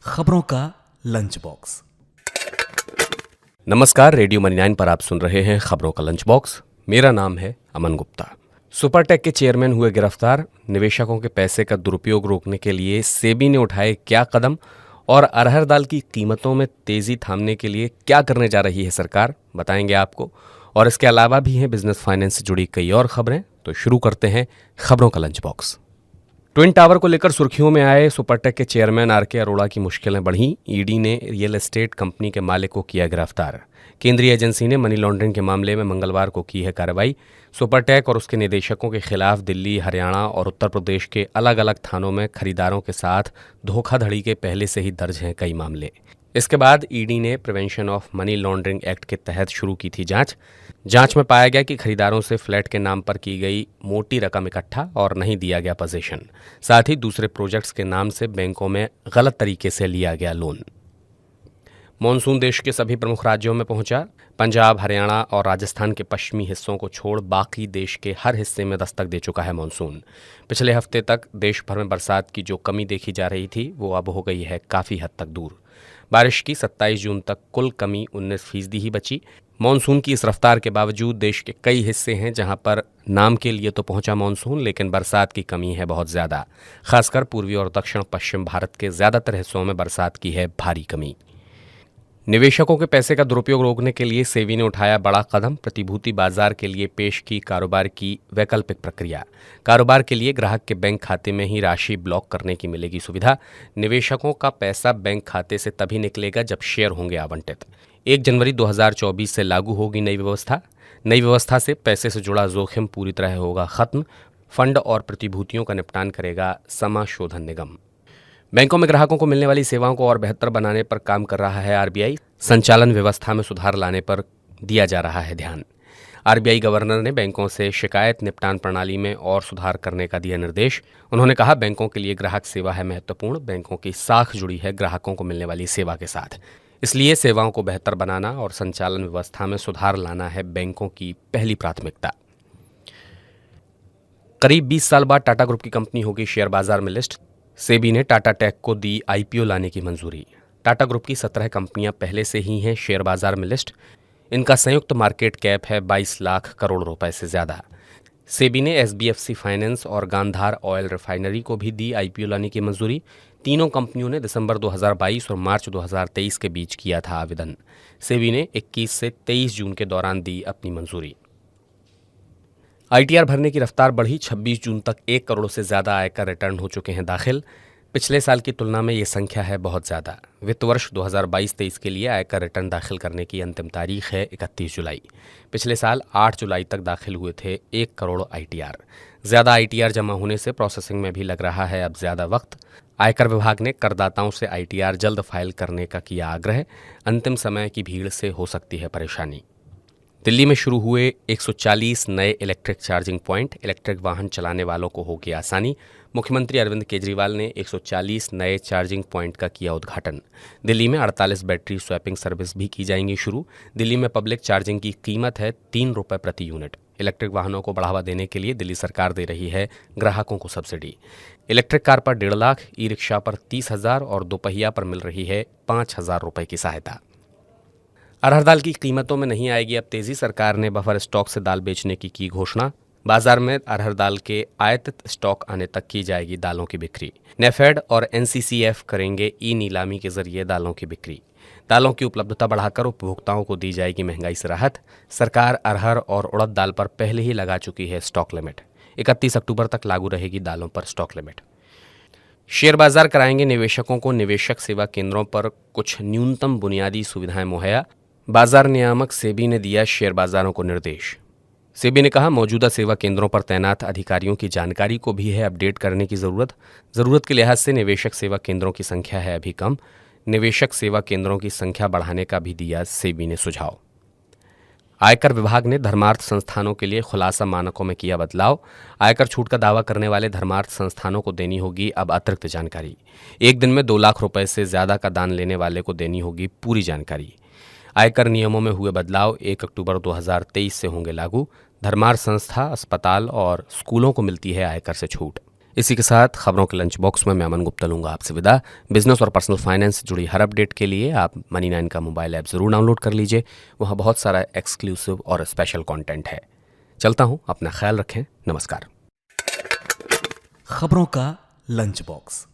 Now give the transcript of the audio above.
खबरों का lunch box. नमस्कार, रेडियो मनी 9 पर आप सुन रहे हैं खबरों का लंच बॉक्स। मेरा नाम है अमन गुप्ता। सुपरटेक के चेयरमैन हुए गिरफ्तार, निवेशकों के पैसे का दुरुपयोग रोकने के लिए सेबी ने उठाए क्या कदम और अरहर दाल की कीमतों में तेजी थामने के लिए क्या करने जा रही है सरकार, बताएंगे आपको। और इसके अलावा भी हैं बिजनेस फाइनेंस से जुड़ी कई और खबरें। तो शुरू करते हैं खबरों का लंच बॉक्स। ट्विन टावर को लेकर सुर्खियों में आए सुपरटेक के चेयरमैन आर.के. अरोड़ा की मुश्किलें बढ़ीं। ईडी ने रियल एस्टेट कंपनी के मालिक को किया गिरफ्तार। केंद्रीय एजेंसी ने मनी लॉन्ड्रिंग के मामले में मंगलवार को की है कार्रवाई। सुपरटेक और उसके निदेशकों के खिलाफ दिल्ली, हरियाणा और उत्तर प्रदेश के अलग अलग थानों में खरीदारों के साथ धोखाधड़ी के पहले से ही दर्ज हैं कई मामले। इसके बाद ईडी ने prevention of money laundering act के तहत शुरू की थी जांच में पाया गया कि खरीदारों से फ्लैट के नाम पर की गई मोटी रकम इकट्ठा और नहीं दिया गया पोजीशन, साथ ही दूसरे प्रोजेक्ट्स के नाम से बैंकों में गलत तरीके से लिया गया लोन। मॉनसून देश के सभी प्रमुख राज्यों में पहुंचा। पंजाब, हरियाणा और राजस्थान के पश्चिमी हिस्सों को छोड़ बाकी देश के हर हिस्से में दस्तक दे चुका है मॉनसून। पिछले हफ्ते तक देश भर में बरसात की जो कमी देखी जा रही थी वो अब हो गई है काफ़ी हद तक दूर। बारिश की 27 जून तक कुल कमी 19% ही बची। मॉनसून की इस रफ्तार के बावजूद देश के कई हिस्से हैं जहां पर नाम के लिए तो पहुंचा मॉनसून, लेकिन बरसात की कमी है बहुत ज़्यादा। खासकर पूर्वी और दक्षिण पश्चिम भारत के ज़्यादातर हिस्सों में बरसात की है भारी कमी। निवेशकों के पैसे का दुरुपयोग रोकने के लिए सेबी ने उठाया बड़ा कदम। प्रतिभूति बाजार के लिए पेश की कारोबार की वैकल्पिक प्रक्रिया। कारोबार के लिए ग्राहक के बैंक खाते में ही राशि ब्लॉक करने की मिलेगी सुविधा। निवेशकों का पैसा बैंक खाते से तभी निकलेगा जब शेयर होंगे आवंटित। 1 जनवरी 2024 से लागू होगी नई व्यवस्था। नई व्यवस्था से पैसे से जुड़ा जोखिम पूरी तरह होगा खत्म। फंड और प्रतिभूतियों का निपटान करेगा समाशोधन निगम। बैंकों में ग्राहकों को मिलने वाली सेवाओं को और बेहतर बनाने पर काम कर रहा है आरबीआई। संचालन व्यवस्था में सुधार लाने पर दिया जा रहा है ध्यान। आरबीआई गवर्नर ने बैंकों से शिकायत निपटान प्रणाली में और सुधार करने का दिया निर्देश। उन्होंने कहा, बैंकों के लिए ग्राहक सेवा है महत्वपूर्ण। बैंकों की साख जुड़ी है ग्राहकों को मिलने वाली सेवा के साथ, इसलिए सेवाओं को बेहतर बनाना और संचालन व्यवस्था में सुधार लाना है बैंकों की पहली प्राथमिकता। करीब 20 साल बाद टाटा ग्रुप की कंपनी होगी शेयर बाजार में लिस्ट। सेबी ने टाटा टेक को दी आईपीओ लाने की मंजूरी। टाटा ग्रुप की 17 कंपनियां पहले से ही हैं शेयर बाजार में लिस्ट। इनका संयुक्त मार्केट कैप है 22 लाख करोड़ रुपए से ज्यादा। सेबी ने एसबीएफसी फाइनेंस और गांधार ऑयल रिफाइनरी को भी दी आईपीओ लाने की मंजूरी। तीनों कंपनियों ने दिसंबर 2022 और मार्च 2023 के बीच किया था आवेदन। सेबी ने 21 से 23 जून के दौरान दी अपनी मंजूरी। आईटीआर भरने की रफ्तार बढ़ी। 26 जून तक 1 करोड़ से ज्यादा आयकर रिटर्न हो चुके हैं दाखिल। पिछले साल की तुलना में ये संख्या है बहुत ज्यादा। वित्त वर्ष 2022-23 के लिए आयकर रिटर्न दाखिल करने की अंतिम तारीख है 31 जुलाई। पिछले साल 8 जुलाई तक दाखिल हुए थे 1 करोड़ आईटीआर। ज्यादा आईटीआर जमा होने से प्रोसेसिंग में भी लग रहा है अब ज्यादा वक्त। आयकर विभाग ने करदाताओं से आईटीआर जल्द फाइल करने का किया आग्रह। अंतिम समय की भीड़ से हो सकती है परेशानी। दिल्ली में शुरू हुए 140 नए इलेक्ट्रिक चार्जिंग पॉइंट। इलेक्ट्रिक वाहन चलाने वालों को होगी आसानी। मुख्यमंत्री अरविंद केजरीवाल ने 140 नए चार्जिंग पॉइंट का किया उद्घाटन। दिल्ली में 48 बैटरी स्वैपिंग सर्विस भी की जाएंगी शुरू। दिल्ली में पब्लिक चार्जिंग की कीमत है 3 रुपये प्रति यूनिट। इलेक्ट्रिक वाहनों को बढ़ावा देने के लिए दिल्ली सरकार दे रही है ग्राहकों को सब्सिडी। इलेक्ट्रिक कार पर 1.5 लाख, ई रिक्शा पर 30,000 और दोपहिया पर मिल रही है 5,000 रुपये की सहायता। अरहर दाल की कीमतों में नहीं आएगी अब तेजी। सरकार ने बफर स्टॉक से दाल बेचने की घोषणा। बाजार में अरहर दाल के आयातित स्टॉक आने तक की जाएगी दालों की बिक्री। नेफेड और एनसीसीएफ करेंगे ई नीलामी के जरिए दालों की बिक्री। दालों की उपलब्धता बढ़ाकर उपभोक्ताओं को दी जाएगी महंगाई से राहत। सरकार अरहर और उड़द दाल पर पहले ही लगा चुकी है स्टॉक लिमिट। 31 अक्टूबर तक लागू रहेगी दालों पर स्टॉक लिमिट। शेयर बाजार कराएंगे निवेशकों को निवेशक सेवा केंद्रों पर कुछ न्यूनतम बुनियादी सुविधाएं मुहैया। बाजार नियामक सेबी ने दिया शेयर बाजारों को निर्देश। सेबी ने कहा, मौजूदा सेवा केंद्रों पर तैनात अधिकारियों की जानकारी को भी है अपडेट करने की जरूरत के लिहाज से निवेशक सेवा केंद्रों की संख्या है अभी कम। निवेशक सेवा केंद्रों की संख्या बढ़ाने का भी दिया सेबी ने सुझाव। आयकर विभाग ने धर्मार्थ संस्थानों के लिए खुलासा मानकों में किया बदलाव। आयकर छूट का दावा करने वाले धर्मार्थ संस्थानों को देनी होगी अब अतिरिक्त जानकारी। एक दिन में 2 लाख रुपए से ज्यादा का दान लेने वाले को देनी होगी पूरी जानकारी। आयकर नियमों में हुए बदलाव 1 अक्टूबर 2023 से होंगे लागू। धर्मार्थ संस्था, अस्पताल और स्कूलों को मिलती है आयकर से छूट। इसी के साथ खबरों के लंच बॉक्स में मैं अमन गुप्ता लूंगा आपसे विदा। बिजनेस और पर्सनल फाइनेंस से जुड़ी हर अपडेट के लिए आप मनी9 का मोबाइल ऐप जरूर डाउनलोड कर लीजिए। वहाँ बहुत सारा एक्सक्लूसिव और स्पेशल कंटेंट है। चलता हूँ, अपना ख्याल रखें, नमस्कार। खबरों का लंच बॉक्स।